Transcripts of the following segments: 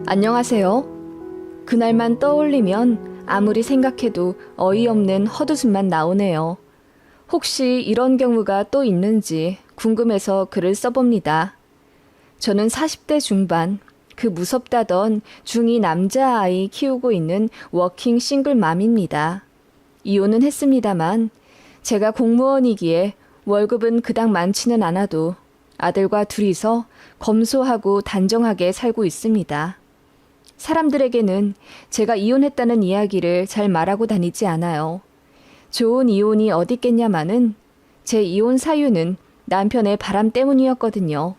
안녕하세요. 그날만 떠올리면 아무리 생각해도 어이없는 헛웃음만 나오네요. 혹시 이런 경우가 또 있는지 궁금해서 글을 써봅니다. 저는 40대 중반, 그 무섭다던 중2 남자아이 키우고 있는 워킹 싱글맘입니다. 이혼은 했습니다만 제가 공무원이기에 월급은 그닥 많지는 않아도 아들과 둘이서 검소하고 단정하게 살고 있습니다. 사람들에게는 제가 이혼했다는 이야기를 잘 말하고 다니지 않아요. 좋은 이혼이 어디 있겠냐마는 제 이혼 사유는 남편의 바람 때문이었거든요.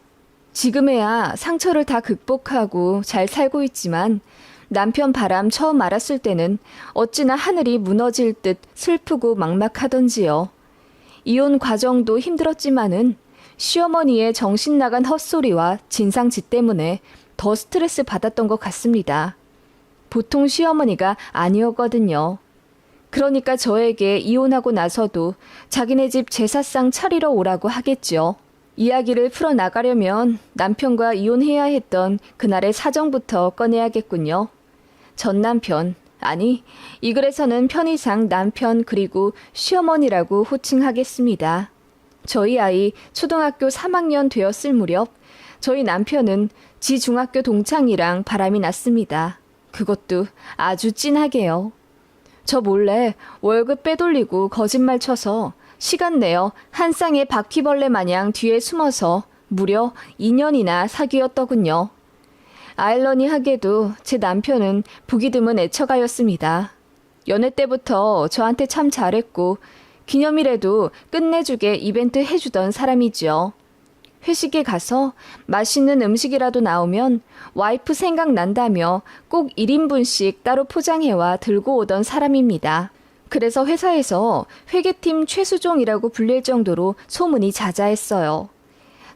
지금에야 상처를 다 극복하고 잘 살고 있지만 남편 바람 처음 알았을 때는 어찌나 하늘이 무너질 듯 슬프고 막막하던지요. 이혼 과정도 힘들었지만은 시어머니의 정신 나간 헛소리와 진상짓 때문에 더 스트레스 받았던 것 같습니다. 보통 시어머니가 아니었거든요. 그러니까 저에게 이혼하고 나서도 자기네 집 제사상 차리러 오라고 하겠죠. 이야기를 풀어나가려면 남편과 이혼해야 했던 그날의 사정부터 꺼내야겠군요. 전 남편, 아니 이 글에서는 편의상 남편 그리고 시어머니라고 호칭하겠습니다. 저희 아이 초등학교 3학년 되었을 무렵 저희 남편은 지 중학교 동창이랑 바람이 났습니다. 그것도 아주 찐하게요. 저 몰래 월급 빼돌리고 거짓말 쳐서 시간 내어 한 쌍의 바퀴벌레 마냥 뒤에 숨어서 무려 2년이나 사귀었더군요. 아이러니하게도 제 남편은 보기 드문 애처가였습니다. 연애 때부터 저한테 참 잘했고 기념일에도 끝내주게 이벤트 해주던 사람이죠. 회식에 가서 맛있는 음식이라도 나오면 와이프 생각난다며 꼭 1인분씩 따로 포장해와 들고 오던 사람입니다. 그래서 회사에서 회계팀 최수종이라고 불릴 정도로 소문이 자자했어요.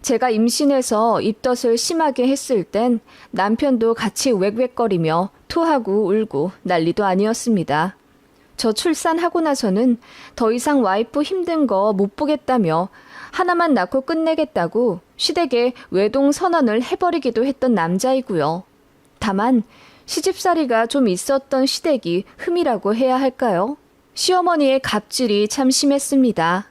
제가 임신해서 입덧을 심하게 했을 땐 남편도 같이 웩웩거리며 토하고 울고 난리도 아니었습니다. 저 출산하고 나서는 더 이상 와이프 힘든 거 못 보겠다며 하나만 낳고 끝내겠다고 시댁에 외동 선언을 해버리기도 했던 남자이고요. 다만 시집살이가 좀 있었던 시댁이 흠이라고 해야 할까요? 시어머니의 갑질이 참 심했습니다.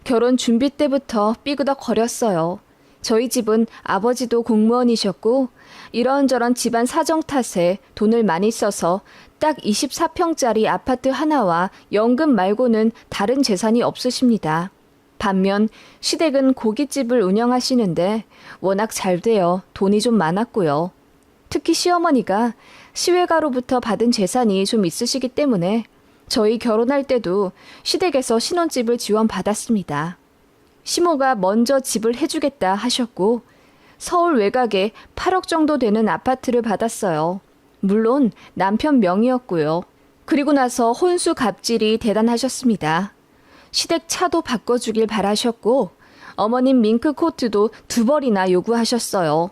결혼 준비 때부터 삐그덕거렸어요. 저희 집은 아버지도 공무원이셨고 이런저런 집안 사정 탓에 돈을 많이 써서 딱 24평짜리 아파트 하나와 연금 말고는 다른 재산이 없으십니다. 반면 시댁은 고깃집을 운영하시는데 워낙 잘 되어 돈이 좀 많았고요. 특히 시어머니가 시외가로부터 받은 재산이 좀 있으시기 때문에 저희 결혼할 때도 시댁에서 신혼집을 지원받았습니다. 시모가 먼저 집을 해주겠다 하셨고 서울 외곽에 8억 정도 되는 아파트를 받았어요. 물론 남편 명의였고요. 그리고 나서 혼수 갑질이 대단하셨습니다. 시댁 차도 바꿔주길 바라셨고 어머님 밍크 코트도 2벌이나 요구하셨어요.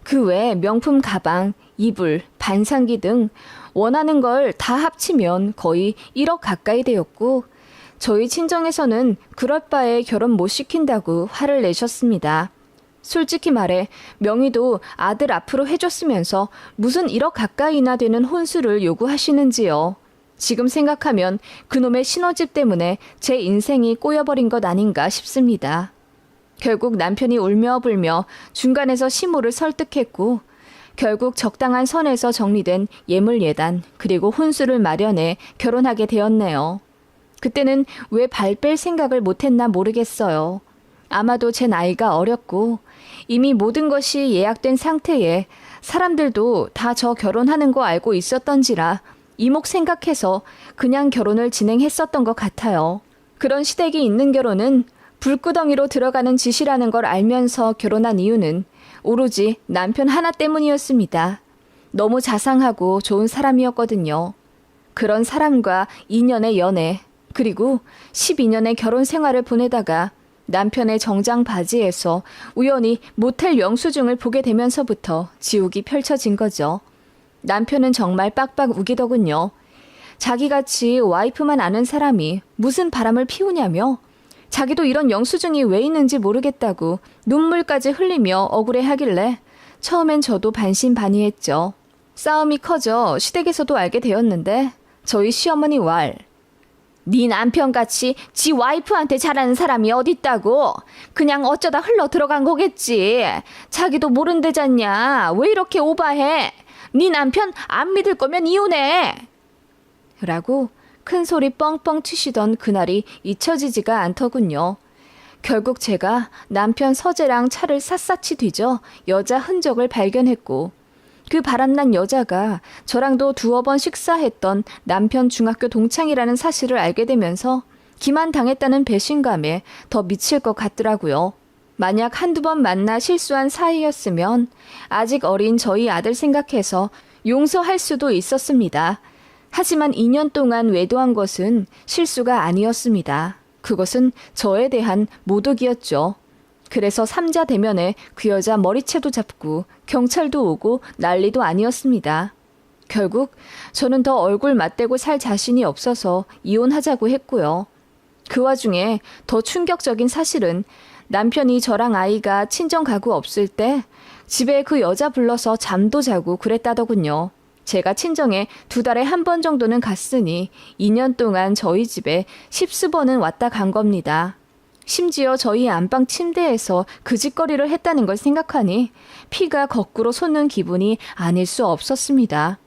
그 외 명품 가방, 이불, 반상기 등 원하는 걸 다 합치면 거의 1억 가까이 되었고 저희 친정에서는 그럴 바에 결혼 못 시킨다고 화를 내셨습니다. 솔직히 말해 명의도 아들 앞으로 해줬으면서 무슨 1억 가까이나 되는 혼수를 요구하시는지요. 지금 생각하면 그놈의 신혼집 때문에 제 인생이 꼬여버린 것 아닌가 싶습니다. 결국 남편이 울며 불며 중간에서 시모를 설득했고 결국 적당한 선에서 정리된 예물예단 그리고 혼수를 마련해 결혼하게 되었네요. 그때는 왜 발 뺄 생각을 못했나 모르겠어요. 아마도 제 나이가 어렸고 이미 모든 것이 예약된 상태에 사람들도 다 저 결혼하는 거 알고 있었던지라 이목 생각해서 그냥 결혼을 진행했었던 것 같아요. 그런 시댁이 있는 결혼은 불구덩이로 들어가는 짓이라는 걸 알면서 결혼한 이유는 오로지 남편 하나 때문이었습니다. 너무 자상하고 좋은 사람이었거든요. 그런 사람과 2년의 연애, 그리고 12년의 결혼 생활을 보내다가 남편의 정장 바지에서 우연히 모텔 영수증을 보게 되면서부터 지옥이 펼쳐진 거죠. 남편은 정말 빡빡 우기더군요. 자기같이 와이프만 아는 사람이 무슨 바람을 피우냐며 자기도 이런 영수증이 왜 있는지 모르겠다고 눈물까지 흘리며 억울해하길래 처음엔 저도 반신반의했죠. 싸움이 커져 시댁에서도 알게 되었는데 저희 시어머니 왈. 네 남편같이 지 와이프한테 잘하는 사람이 어딨다고. 그냥 어쩌다 흘러 들어간 거겠지. 자기도 모른대잖냐. 왜 이렇게 오바해. 네 남편 안 믿을 거면 이혼해. 라고 큰 소리 뻥뻥 치시던 그날이 잊혀지지가 않더군요. 결국 제가 남편 서재랑 차를 샅샅이 뒤져 여자 흔적을 발견했고 그 바람난 여자가 저랑도 두어 번 식사했던 남편 중학교 동창이라는 사실을 알게 되면서 기만당했다는 배신감에 더 미칠 것 같더라고요. 만약 한두 번 만나 실수한 사이였으면 아직 어린 저희 아들 생각해서 용서할 수도 있었습니다. 하지만 2년 동안 외도한 것은 실수가 아니었습니다. 그것은 저에 대한 모독이었죠. 그래서 3자 대면에 그 여자 머리채도 잡고 경찰도 오고 난리도 아니었습니다. 결국 저는 더 얼굴 맞대고 살 자신이 없어서 이혼하자고 했고요. 그 와중에 더 충격적인 사실은 남편이 저랑 아이가 친정 가구 없을 때 집에 그 여자 불러서 잠도 자고 그랬다더군요. 제가 친정에 2달에 한 번 정도는 갔으니 2년 동안 저희 집에 10수번은 왔다 간 겁니다. 심지어 저희 안방 침대에서 그 짓거리를 했다는 걸 생각하니 피가 거꾸로 솟는 기분이 아닐 수 없었습니다.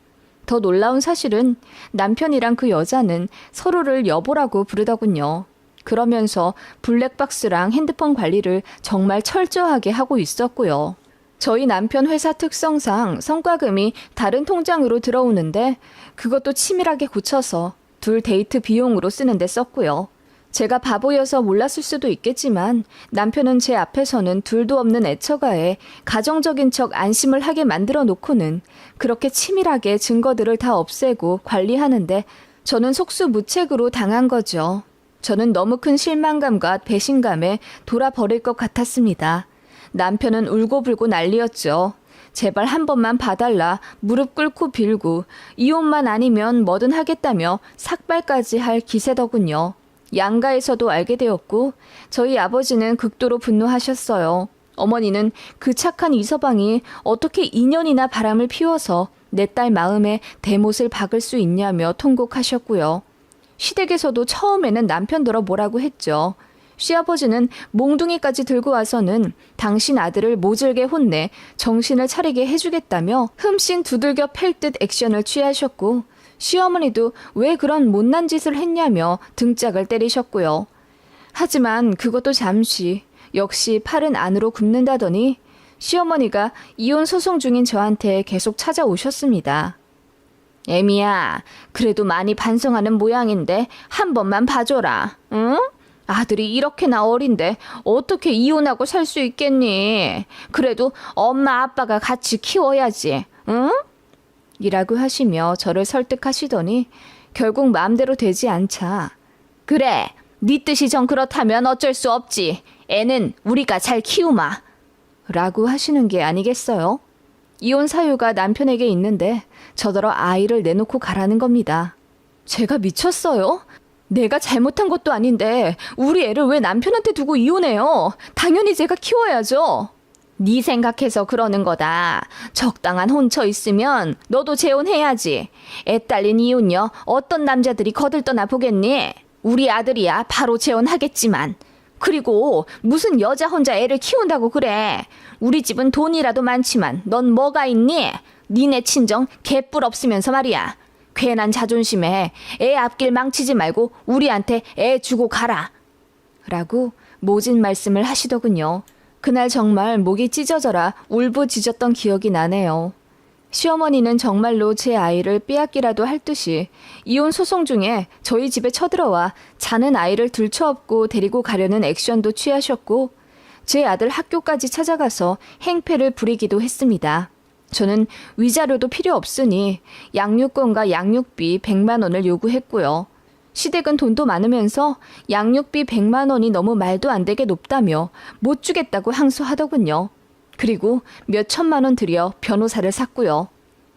더 놀라운 사실은 남편이랑 그 여자는 서로를 여보라고 부르더군요. 그러면서 블랙박스랑 핸드폰 관리를 정말 철저하게 하고 있었고요. 저희 남편 회사 특성상 성과금이 다른 통장으로 들어오는데 그것도 치밀하게 고쳐서 둘 데이트 비용으로 쓰는 데 썼고요. 제가 바보여서 몰랐을 수도 있겠지만 남편은 제 앞에서는 둘도 없는 애처가에 가정적인 척 안심을 하게 만들어 놓고는 그렇게 치밀하게 증거들을 다 없애고 관리하는데 저는 속수무책으로 당한 거죠. 저는 너무 큰 실망감과 배신감에 돌아버릴 것 같았습니다. 남편은 울고불고 난리였죠. 제발 한 번만 봐달라 무릎 꿇고 빌고 이혼만 아니면 뭐든 하겠다며 삭발까지 할 기세더군요. 양가에서도 알게 되었고 저희 아버지는 극도로 분노하셨어요. 어머니는 그 착한 이서방이 어떻게 2년이나 바람을 피워서 내 딸 마음에 대못을 박을 수 있냐며 통곡하셨고요. 시댁에서도 처음에는 남편더러 뭐라고 했죠. 시아버지는 몽둥이까지 들고 와서는 당신 아들을 모질게 혼내 정신을 차리게 해주겠다며 흠씬 두들겨 팰 듯 액션을 취하셨고 시어머니도 왜 그런 못난 짓을 했냐며 등짝을 때리셨고요. 하지만 그것도 잠시 역시 팔은 안으로 굽는다더니 시어머니가 이혼 소송 중인 저한테 계속 찾아오셨습니다. 애미야, 그래도 많이 반성하는 모양인데 한 번만 봐줘라. 응? 아들이 이렇게나 어린데 어떻게 이혼하고 살 수 있겠니? 그래도 엄마 아빠가 같이 키워야지. 응? 이라고 하시며 저를 설득하시더니 결국 마음대로 되지 않자 그래, 네 뜻이 정 그렇다면 어쩔 수 없지. 애는 우리가 잘 키우마. 라고 하시는 게 아니겠어요? 이혼 사유가 남편에게 있는데 저더러 아이를 내놓고 가라는 겁니다. 제가 미쳤어요? 내가 잘못한 것도 아닌데 우리 애를 왜 남편한테 두고 이혼해요? 당연히 제가 키워야죠. 네 생각해서 그러는 거다. 적당한 혼처 있으면 너도 재혼해야지. 애 딸린 이혼녀 어떤 남자들이 거들떠나 보겠니? 우리 아들이야 바로 재혼하겠지만. 그리고 무슨 여자 혼자 애를 키운다고 그래. 우리 집은 돈이라도 많지만 넌 뭐가 있니? 니네 친정 개뿔 없으면서 말이야. 괜한 자존심에 애 앞길 망치지 말고 우리한테 애 주고 가라. 라고 모진 말씀을 하시더군요. 그날 정말 목이 찢어져라 울부짖었던 기억이 나네요. 시어머니는 정말로 제 아이를 빼앗기라도 할 듯이 이혼 소송 중에 저희 집에 쳐들어와 자는 아이를 들쳐업고 데리고 가려는 액션도 취하셨고 제 아들 학교까지 찾아가서 행패를 부리기도 했습니다. 저는 위자료도 필요 없으니 양육권과 양육비 100만 원을 요구했고요. 시댁은 돈도 많으면서 양육비 100만 원이 너무 말도 안 되게 높다며 못 주겠다고 항소하더군요. 그리고 몇 천만 원 들여 변호사를 샀고요.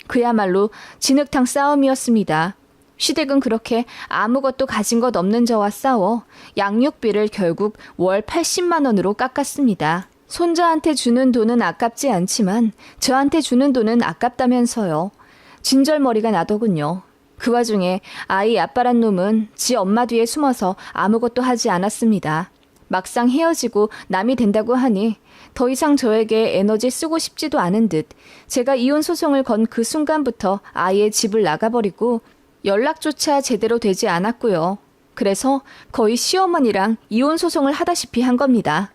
그야말로 진흙탕 싸움이었습니다. 시댁은 그렇게 아무것도 가진 것 없는 저와 싸워 양육비를 결국 월 80만 원으로 깎았습니다. 손자한테 주는 돈은 아깝지 않지만 저한테 주는 돈은 아깝다면서요. 진절머리가 나더군요. 그 와중에 아이 아빠란 놈은 지 엄마 뒤에 숨어서 아무것도 하지 않았습니다. 막상 헤어지고 남이 된다고 하니 더 이상 저에게 에너지 쓰고 싶지도 않은 듯 제가 이혼 소송을 건 그 순간부터 아이의 집을 나가버리고 연락조차 제대로 되지 않았고요. 그래서 거의 시어머니랑 이혼 소송을 하다시피 한 겁니다.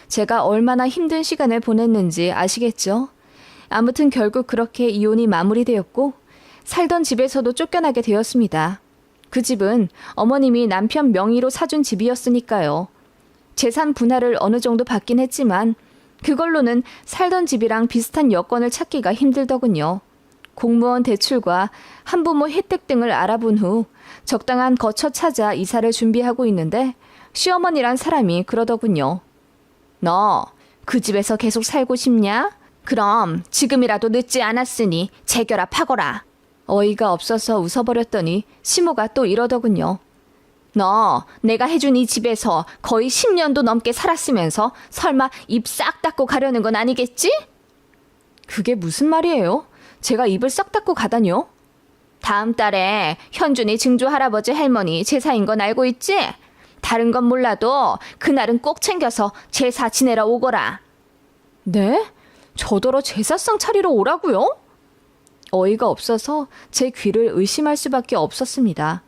제가 얼마나 힘든 시간을 보냈는지 아시겠죠? 아무튼 결국 그렇게 이혼이 마무리되었고 살던 집에서도 쫓겨나게 되었습니다. 그 집은 어머님이 남편 명의로 사준 집이었으니까요. 재산 분할을 어느 정도 받긴 했지만 그걸로는 살던 집이랑 비슷한 여건을 찾기가 힘들더군요. 공무원 대출과 한부모 혜택 등을 알아본 후 적당한 거처 찾아 이사를 준비하고 있는데 시어머니란 사람이 그러더군요. 너 그 집에서 계속 살고 싶냐? 그럼 지금이라도 늦지 않았으니 재결합하거라. 어이가 없어서 웃어버렸더니 시모가 또 이러더군요. 너 내가 해준 이 집에서 거의 10년도 넘게 살았으면서 설마 입 싹 닫고 가려는 건 아니겠지? 그게 무슨 말이에요? 제가 입을 싹 닫고 가다뇨? 다음 달에 현준이 증조 할아버지 할머니 제사인 건 알고 있지? 다른 건 몰라도 그날은 꼭 챙겨서 제사 지내러 오거라. 네? 저더러 제사상 차리러 오라고요? 어이가 없어서 제 귀를 의심할 수밖에 없었습니다.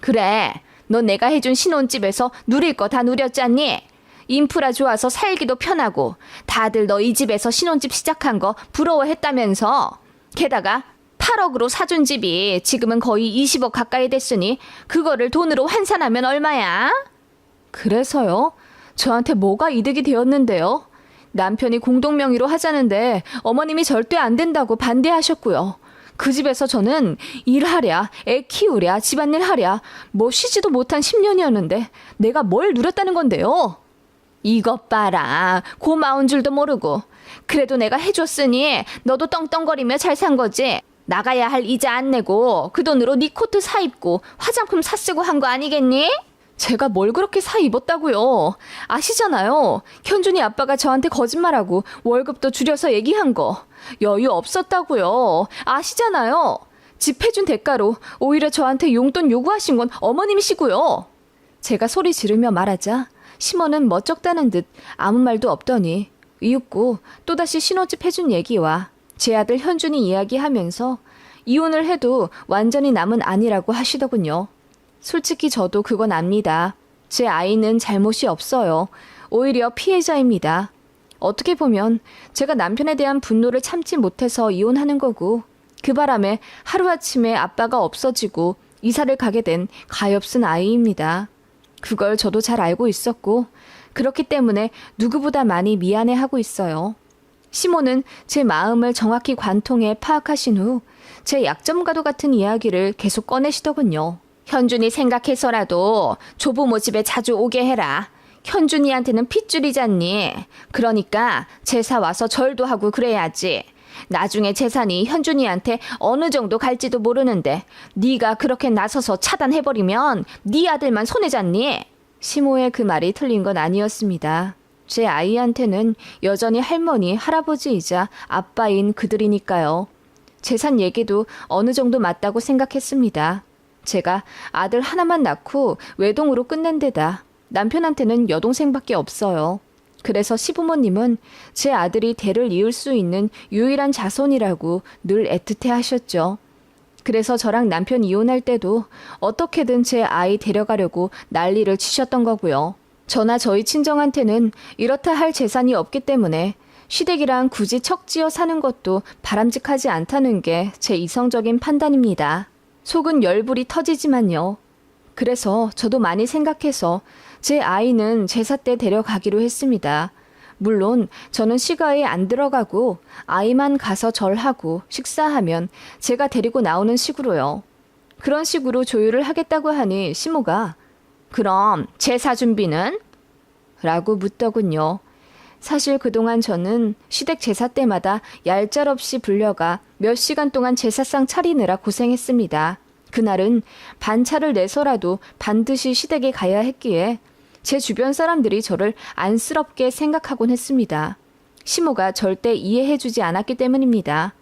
그래, 너 내가 해준 신혼집에서 누릴 거 다 누렸잖니? 인프라 좋아서 살기도 편하고 다들 너 이 집에서 신혼집 시작한 거 부러워했다면서. 게다가 8억으로 사준 집이 지금은 거의 20억 가까이 됐으니 그거를 돈으로 환산하면 얼마야? 그래서요? 저한테 뭐가 이득이 되었는데요? 남편이 공동명의로 하자는데 어머님이 절대 안 된다고 반대하셨고요. 그 집에서 저는 일하랴, 애 키우랴, 집안일 하랴, 뭐 쉬지도 못한 10년이었는데 내가 뭘 누렸다는 건데요? 이것 봐라, 고마운 줄도 모르고. 그래도 내가 해줬으니 너도 떵떵거리며 잘 산 거지. 나가야 할 이자 안 내고 그 돈으로 네 코트 사 입고 화장품 사 쓰고 한 거 아니겠니? 제가 뭘 그렇게 사 입었다고요. 아시잖아요. 현준이 아빠가 저한테 거짓말하고 월급도 줄여서 얘기한 거. 여유 없었다고요. 아시잖아요. 집 해준 대가로 오히려 저한테 용돈 요구하신 건 어머님이시고요. 제가 소리 지르며 말하자 시모는 멋쩍다는 듯 아무 말도 없더니 이윽고 또다시 신혼집 해준 얘기와 제 아들 현준이 이야기하면서 이혼을 해도 완전히 남은 아니라고 하시더군요. 솔직히 저도 그건 압니다. 제 아이는 잘못이 없어요. 오히려 피해자입니다. 어떻게 보면 제가 남편에 대한 분노를 참지 못해서 이혼하는 거고 그 바람에 하루아침에 아빠가 없어지고 이사를 가게 된 가엾은 아이입니다. 그걸 저도 잘 알고 있었고 그렇기 때문에 누구보다 많이 미안해하고 있어요. 시모는 제 마음을 정확히 관통해 파악하신 후 제 약점과도 같은 이야기를 계속 꺼내시더군요. 현준이 생각해서라도 조부모 집에 자주 오게 해라. 현준이한테는 핏줄이잖니. 그러니까 제사 와서 절도 하고 그래야지. 나중에 재산이 현준이한테 어느 정도 갈지도 모르는데 네가 그렇게 나서서 차단해버리면 네 아들만 손해잖니. 시모의 그 말이 틀린 건 아니었습니다. 제 아이한테는 여전히 할머니, 할아버지이자 아빠인 그들이니까요. 재산 얘기도 어느 정도 맞다고 생각했습니다. 제가 아들 하나만 낳고 외동으로 끝낸 데다 남편한테는 여동생밖에 없어요. 그래서 시부모님은 제 아들이 대를 이을 수 있는 유일한 자손이라고 늘 애틋해 하셨죠. 그래서 저랑 남편 이혼할 때도 어떻게든 제 아이 데려가려고 난리를 치셨던 거고요. 저나 저희 친정한테는 이렇다 할 재산이 없기 때문에 시댁이랑 굳이 척지어 사는 것도 바람직하지 않다는 게 제 이성적인 판단입니다. 속은 열불이 터지지만요. 그래서 저도 많이 생각해서 제 아이는 제사 때 데려가기로 했습니다. 물론 저는 시가에 안 들어가고 아이만 가서 절하고 식사하면 제가 데리고 나오는 식으로요. 그런 식으로 조율을 하겠다고 하니 시모가 그럼 제사 준비는? 라고 묻더군요. 사실 그동안 저는 시댁 제사 때마다 얄짤없이 불려가 몇 시간 동안 제사상 차리느라 고생했습니다. 그날은 반차를 내서라도 반드시 시댁에 가야 했기에 제 주변 사람들이 저를 안쓰럽게 생각하곤 했습니다. 시모가 절대 이해해주지 않았기 때문입니다.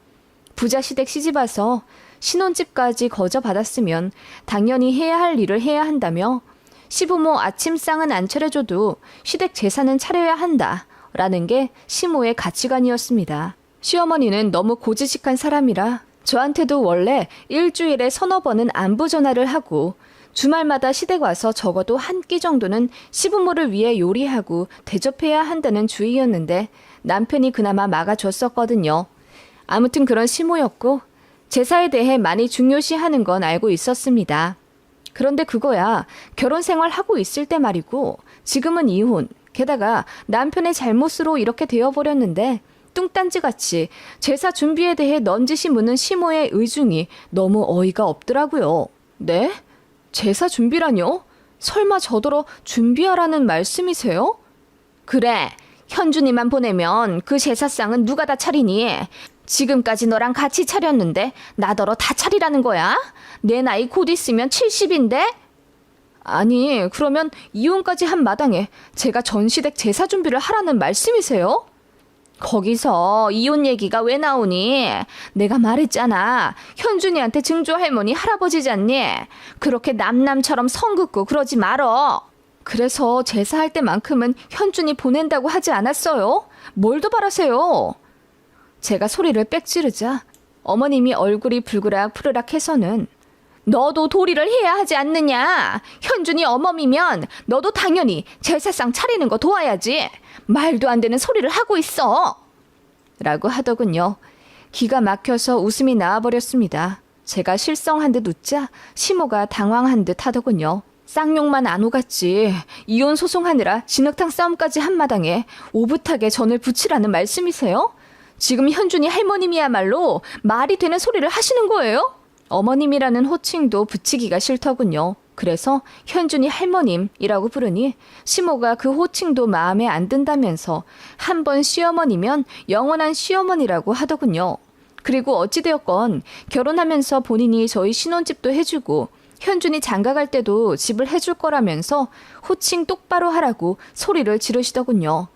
부자 시댁 시집와서 신혼집까지 거저받았으면 당연히 해야 할 일을 해야 한다며 시부모 아침상은 안 차려줘도 시댁 제사는 차려야 한다 라는 게 시모의 가치관이었습니다. 시어머니는 너무 고지식한 사람이라 저한테도 원래 일주일에 서너 번은 안부 전화를 하고 주말마다 시댁 와서 적어도 한 끼 정도는 시부모를 위해 요리하고 대접해야 한다는 주의였는데 남편이 그나마 막아줬었거든요. 아무튼 그런 시모였고 제사에 대해 많이 중요시하는 건 알고 있었습니다. 그런데 그거야 결혼 생활하고 있을 때 말이고 지금은 이혼, 게다가 남편의 잘못으로 이렇게 되어버렸는데 뚱딴지같이 제사 준비에 대해 넌지시 묻는 시모의 의중이 너무 어이가 없더라고요. 네? 제사 준비라뇨? 설마 저더러 준비하라는 말씀이세요? 그래, 현준이만 보내면 그 제사상은 누가 다 차리니? 지금까지 너랑 같이 차렸는데 나더러 다 차리라는 거야? 내 나이 곧 있으면 70인데? 아니, 그러면 이혼까지 한 마당에 제가 전시댁 제사 준비를 하라는 말씀이세요? 거기서 이혼 얘기가 왜 나오니? 내가 말했잖아. 현준이한테 증조 할머니 할아버지잖니. 그렇게 남남처럼 성 긋고 그러지 말어. 그래서 제사할 때만큼은 현준이 보낸다고 하지 않았어요? 뭘 더 바라세요? 제가 소리를 빽 지르자 어머님이 얼굴이 불그락 푸르락 해서는 너도 도리를 해야 하지 않느냐? 현준이 어머니면 너도 당연히 제사상 차리는 거 도와야지. 말도 안 되는 소리를 하고 있어. 라고 하더군요. 기가 막혀서 웃음이 나와버렸습니다. 제가 실성한 듯 웃자 시모가 당황한 듯 하더군요. 쌍욕만 안 오갔지. 이혼 소송하느라 진흙탕 싸움까지 한 마당에 오붓하게 전을 붙이라는 말씀이세요? 지금 현준이 할머님이야말로 말이 되는 소리를 하시는 거예요? 어머님이라는 호칭도 붙이기가 싫더군요. 그래서 현준이 할머님이라고 부르니 시모가 그 호칭도 마음에 안 든다면서 한 번 시어머니면 영원한 시어머니라고 하더군요. 그리고 어찌되었건 결혼하면서 본인이 저희 신혼집도 해주고 현준이 장가갈 때도 집을 해줄 거라면서 호칭 똑바로 하라고 소리를 지르시더군요.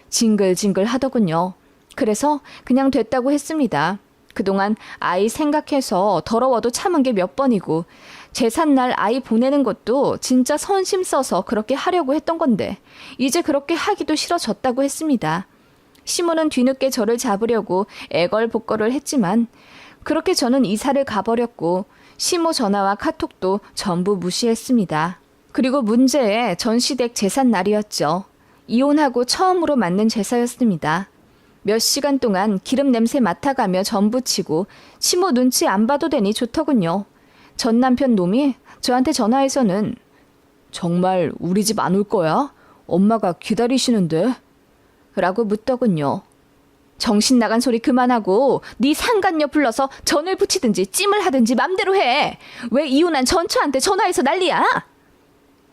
징글징글 하더군요. 그래서 그냥 됐다고 했습니다. 그동안 아이 생각해서 더러워도 참은 게 몇 번이고 제삿날 아이 보내는 것도 진짜 선심 써서 그렇게 하려고 했던 건데 이제 그렇게 하기도 싫어졌다고 했습니다. 시모는 뒤늦게 저를 잡으려고 애걸복걸을 했지만 그렇게 저는 이사를 가버렸고 시모 전화와 카톡도 전부 무시했습니다. 그리고 문제의 전시댁 제삿날이었죠. 이혼하고 처음으로 맞는 제사였습니다. 몇 시간 동안 기름 냄새 맡아가며 전 부치고 시모 눈치 안 봐도 되니 좋더군요. 전 남편 놈이 저한테 전화해서는 정말 우리 집 안 올 거야? 엄마가 기다리시는데? 라고 묻더군요. 정신 나간 소리 그만하고 네 상간녀 불러서 전을 붙이든지 찜을 하든지 맘대로 해. 왜 이혼한 전처한테 전화해서 난리야?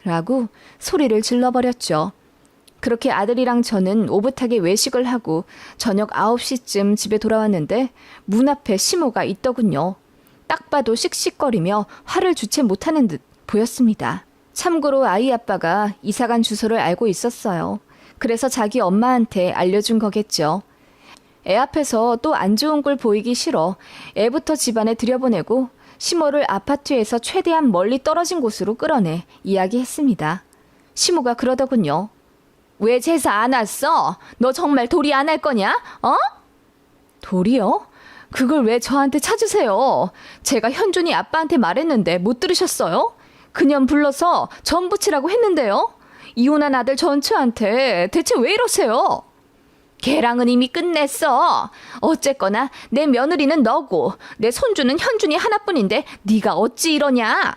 라고 소리를 질러버렸죠. 그렇게 아들이랑 저는 오붓하게 외식을 하고 저녁 9시쯤 집에 돌아왔는데 문 앞에 시모가 있더군요. 딱 봐도 씩씩거리며 화를 주체 못하는 듯 보였습니다. 참고로 아이 아빠가 이사간 주소를 알고 있었어요. 그래서 자기 엄마한테 알려준 거겠죠. 애 앞에서 또 안 좋은 꼴 보이기 싫어 애부터 집안에 들여보내고 시모를 아파트에서 최대한 멀리 떨어진 곳으로 끌어내 이야기했습니다. 시모가 그러더군요. 왜 제사 안 왔어? 너 정말 도리 안 할 거냐? 어? 도리요? 그걸 왜 저한테 찾으세요? 제가 현준이 아빠한테 말했는데 못 들으셨어요? 그년 불러서 전 부치라고 했는데요. 이혼한 아들 전처한테 대체 왜 이러세요? 걔랑은 이미 끝냈어. 어쨌거나 내 며느리는 너고 내 손주는 현준이 하나뿐인데 네가 어찌 이러냐?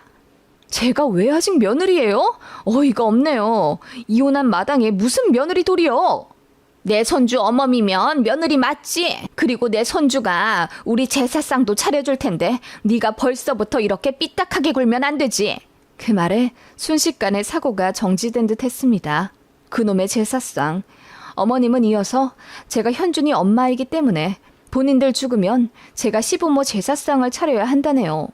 제가 왜 아직 며느리예요? 어이가 없네요. 이혼한 마당에 무슨 며느리 돌이요? 내 손주 어머니면 며느리 맞지? 그리고 내 손주가 우리 제사상도 차려줄 텐데 네가 벌써부터 이렇게 삐딱하게 굴면 안 되지. 그 말에 순식간에 사고가 정지된 듯 했습니다. 그놈의 제사상. 어머님은 이어서 제가 현준이 엄마이기 때문에 본인들 죽으면 제가 시부모 제사상을 차려야 한다네요.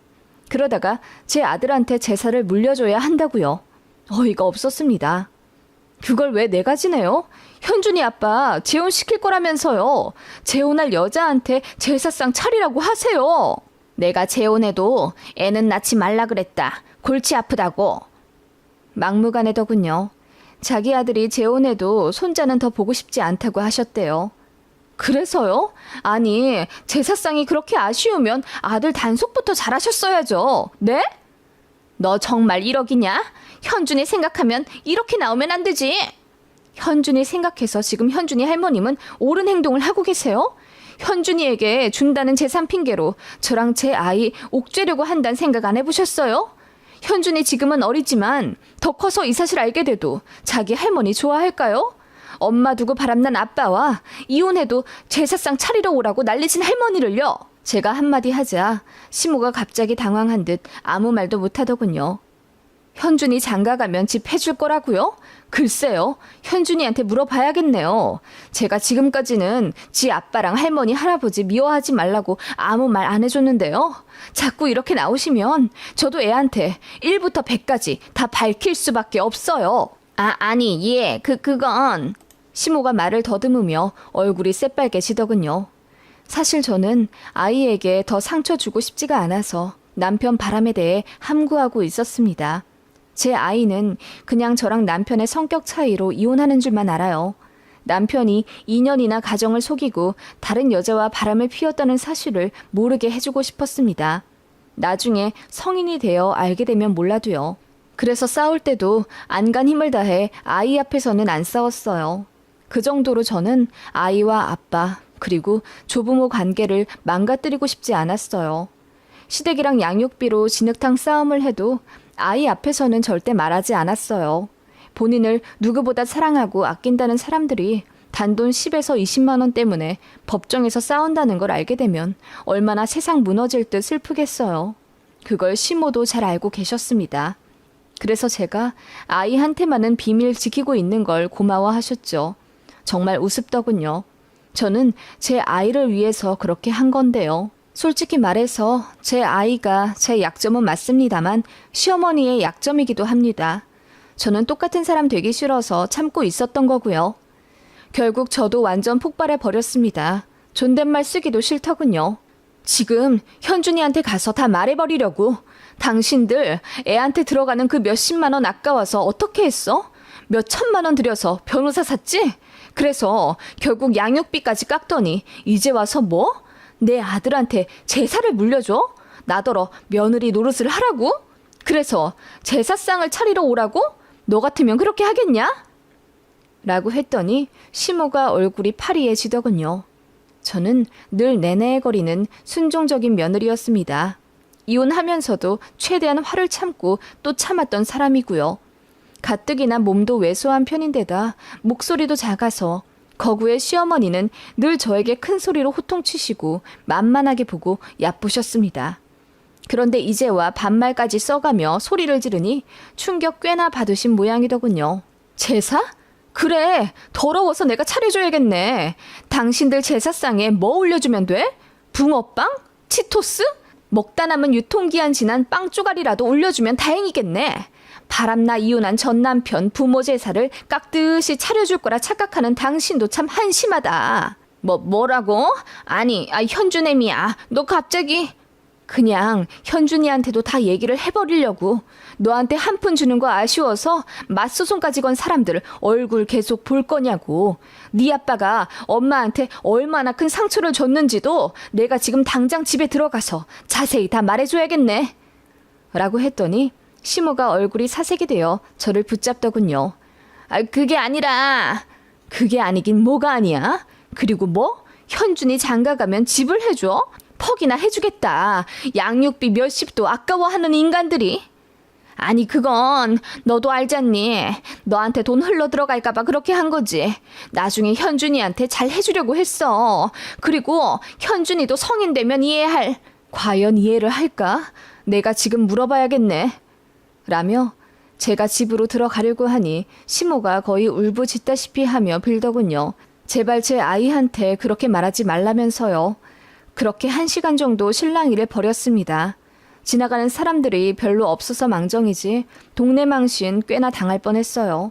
그러다가 제 아들한테 제사를 물려줘야 한다고요. 어이가 없었습니다. 그걸 왜 내가 지내요? 현준이 아빠 재혼시킬 거라면서요. 재혼할 여자한테 제사상 차리라고 하세요. 내가 재혼해도 애는 낳지 말라 그랬다. 골치 아프다고. 막무가내더군요. 자기 아들이 재혼해도 손자는 더 보고 싶지 않다고 하셨대요. 그래서요? 아니, 제사상이 그렇게 아쉬우면 아들 단속부터 잘하셨어야죠. 네? 너 정말 1억이냐? 현준이 생각하면 이렇게 나오면 안 되지. 현준이 생각해서 지금 현준이 할머님은 옳은 행동을 하고 계세요? 현준이에게 준다는 재산 핑계로 저랑 제 아이 옥죄려고 한다는 생각 안 해보셨어요? 현준이 지금은 어리지만 더 커서 이 사실 알게 돼도 자기 할머니 좋아할까요? 엄마 두고 바람난 아빠와 이혼해도 제사상 차리러 오라고 난리친 할머니를요. 제가 한마디 하자 시모가 갑자기 당황한 듯 아무 말도 못하더군요. 현준이 장가가면 집 해줄 거라고요? 글쎄요. 현준이한테 물어봐야겠네요. 제가 지금까지는 지 아빠랑 할머니, 할아버지 미워하지 말라고 아무 말 안 해줬는데요. 자꾸 이렇게 나오시면 저도 애한테 1부터 100까지 다 밝힐 수밖에 없어요. 아니, 예, 그건... 시모가 말을 더듬으며 얼굴이 새빨개지더군요. 사실 저는 아이에게 더 상처 주고 싶지가 않아서 남편 바람에 대해 함구하고 있었습니다. 제 아이는 그냥 저랑 남편의 성격 차이로 이혼하는 줄만 알아요. 남편이 2년이나 가정을 속이고 다른 여자와 바람을 피웠다는 사실을 모르게 해주고 싶었습니다. 나중에 성인이 되어 알게 되면 몰라도요. 그래서 싸울 때도 안간 힘을 다해 아이 앞에서는 안 싸웠어요. 그 정도로 저는 아이와 아빠 그리고 조부모 관계를 망가뜨리고 싶지 않았어요. 시댁이랑 양육비로 진흙탕 싸움을 해도 아이 앞에서는 절대 말하지 않았어요. 본인을 누구보다 사랑하고 아낀다는 사람들이 단돈 10에서 20만 원 때문에 법정에서 싸운다는 걸 알게 되면 얼마나 세상 무너질 듯 슬프겠어요. 그걸 시모도 잘 알고 계셨습니다. 그래서 제가 아이한테만은 비밀 지키고 있는 걸 고마워하셨죠. 정말 우습더군요. 저는 제 아이를 위해서 그렇게 한 건데요. 솔직히 말해서 제 아이가 제 약점은 맞습니다만 시어머니의 약점이기도 합니다. 저는 똑같은 사람 되기 싫어서 참고 있었던 거고요. 결국 저도 완전 폭발해 버렸습니다. 존댓말 쓰기도 싫더군요. 지금 현준이한테 가서 다 말해버리려고. 당신들 애한테 들어가는 그 몇십만 원 아까워서 어떻게 했어? 몇 천만 원 들여서 변호사 샀지? 그래서 결국 양육비까지 깎더니 이제 와서 뭐? 내 아들한테 제사를 물려줘? 나더러 며느리 노릇을 하라고? 그래서 제사상을 차리러 오라고? 너 같으면 그렇게 하겠냐? 라고 했더니 시모가 얼굴이 파리해지더군요. 저는 늘 내내거리는 순종적인 며느리였습니다. 이혼하면서도 최대한 화를 참고 또 참았던 사람이고요. 가뜩이나 몸도 왜소한 편인데다 목소리도 작아서 거구의 시어머니는 늘 저에게 큰 소리로 호통치시고 만만하게 보고 얕보셨습니다. 그런데 이제와 반말까지 써가며 소리를 지르니 충격 꽤나 받으신 모양이더군요. 제사? 그래, 더러워서 내가 차려줘야겠네. 당신들 제사상에 뭐 올려주면 돼? 붕어빵? 치토스? 먹다 남은 유통기한 지난 빵 쪼가리라도 올려주면 다행이겠네. 바람나 이혼한 전 남편 부모 제사를 깍듯이 차려줄 거라 착각하는 당신도 참 한심하다. 뭐라고? 아니, 현준애미야. 너 갑자기... 그냥 현준이한테도 다 얘기를 해버리려고. 너한테 한 푼 주는 거 아쉬워서 맞소송까지 건 사람들 얼굴 계속 볼 거냐고. 네 아빠가 엄마한테 얼마나 큰 상처를 줬는지도 내가 지금 당장 집에 들어가서 자세히 다 말해줘야겠네. 라고 했더니 시모가 얼굴이 사색이 되어 저를 붙잡더군요. 그게 아니라... 그게 아니긴 뭐가 아니야? 그리고 뭐? 현준이 장가가면 집을 해줘? 퍽이나 해주겠다. 양육비 몇십도 아까워하는 인간들이. 아니 그건 너도 알잖니. 너한테 돈 흘러 들어갈까봐 그렇게 한 거지. 나중에 현준이한테 잘 해주려고 했어. 그리고 현준이도 성인 되면 이해할... 과연 이해를 할까? 내가 지금 물어봐야겠네. 라며 제가 집으로 들어가려고 하니 시모가 거의 울부짖다시피 하며 빌더군요. 제발 제 아이한테 그렇게 말하지 말라면서요. 그렇게 1시간 정도 실랑이를 벌였습니다. 지나가는 사람들이 별로 없어서 망정이지 동네 망신 꽤나 당할 뻔했어요.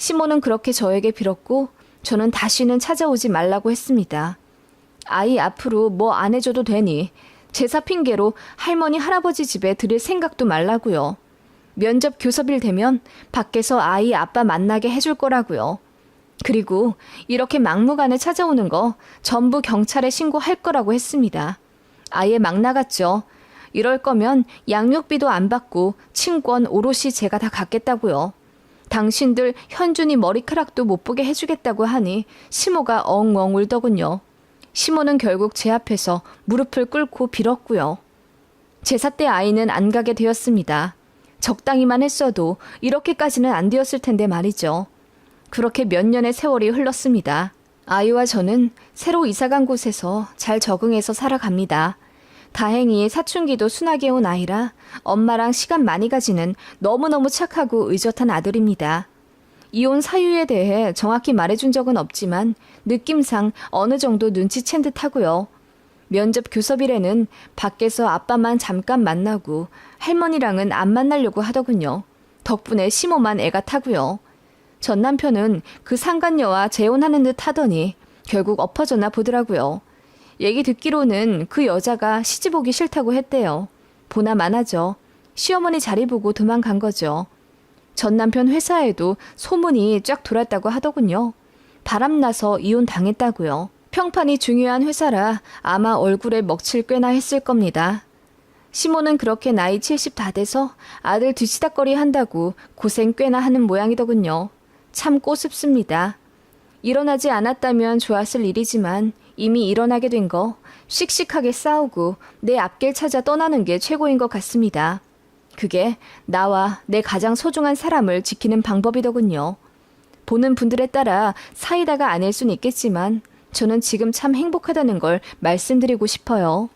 시모는 그렇게 저에게 빌었고 저는 다시는 찾아오지 말라고 했습니다. 아이 앞으로 뭐 안 해줘도 되니 제사 핑계로 할머니 할아버지 집에 들일 생각도 말라고요. 면접 교섭일 되면 밖에서 아이 아빠 만나게 해줄 거라고요. 그리고 이렇게 막무가내 찾아오는 거 전부 경찰에 신고할 거라고 했습니다. 아예 막 나갔죠. 이럴 거면 양육비도 안 받고 친권 오롯이 제가 다 갖겠다고요. 당신들 현준이 머리카락도 못 보게 해주겠다고 하니 시모가 엉엉 울더군요. 시모는 결국 제 앞에서 무릎을 꿇고 빌었고요. 제사 때 아이는 안 가게 되었습니다. 적당히만 했어도 이렇게까지는 안 되었을 텐데 말이죠. 그렇게 몇 년의 세월이 흘렀습니다. 아이와 저는 새로 이사간 곳에서 잘 적응해서 살아갑니다. 다행히 사춘기도 순하게 온 아이라 엄마랑 시간 많이 가지는 너무너무 착하고 의젓한 아들입니다. 이혼 사유에 대해 정확히 말해준 적은 없지만 느낌상 어느 정도 눈치챈 듯 하고요. 면접 교섭일에는 밖에서 아빠만 잠깐 만나고 할머니랑은 안 만나려고 하더군요. 덕분에 시모만 애가 타고요. 전 남편은 그 상간녀와 재혼하는 듯 하더니 결국 엎어졌나 보더라고요. 얘기 듣기로는 그 여자가 시집 오기 싫다고 했대요. 보나마나죠. 시어머니 자리 보고 도망간 거죠. 전 남편 회사에도 소문이 쫙 돌았다고 하더군요. 바람나서 이혼 당했다고요. 평판이 중요한 회사라 아마 얼굴에 먹칠 꽤나 했을 겁니다. 시모는 그렇게 나이 70 다 돼서 아들 뒤치다꺼리 한다고 고생 꽤나 하는 모양이더군요. 참 꼬습습니다. 일어나지 않았다면 좋았을 일이지만 이미 일어나게 된 거 씩씩하게 싸우고 내 앞길 찾아 떠나는 게 최고인 것 같습니다. 그게 나와 내 가장 소중한 사람을 지키는 방법이더군요. 보는 분들에 따라 사이다가 아닐 순 있겠지만 저는 지금 참 행복하다는 걸 말씀드리고 싶어요.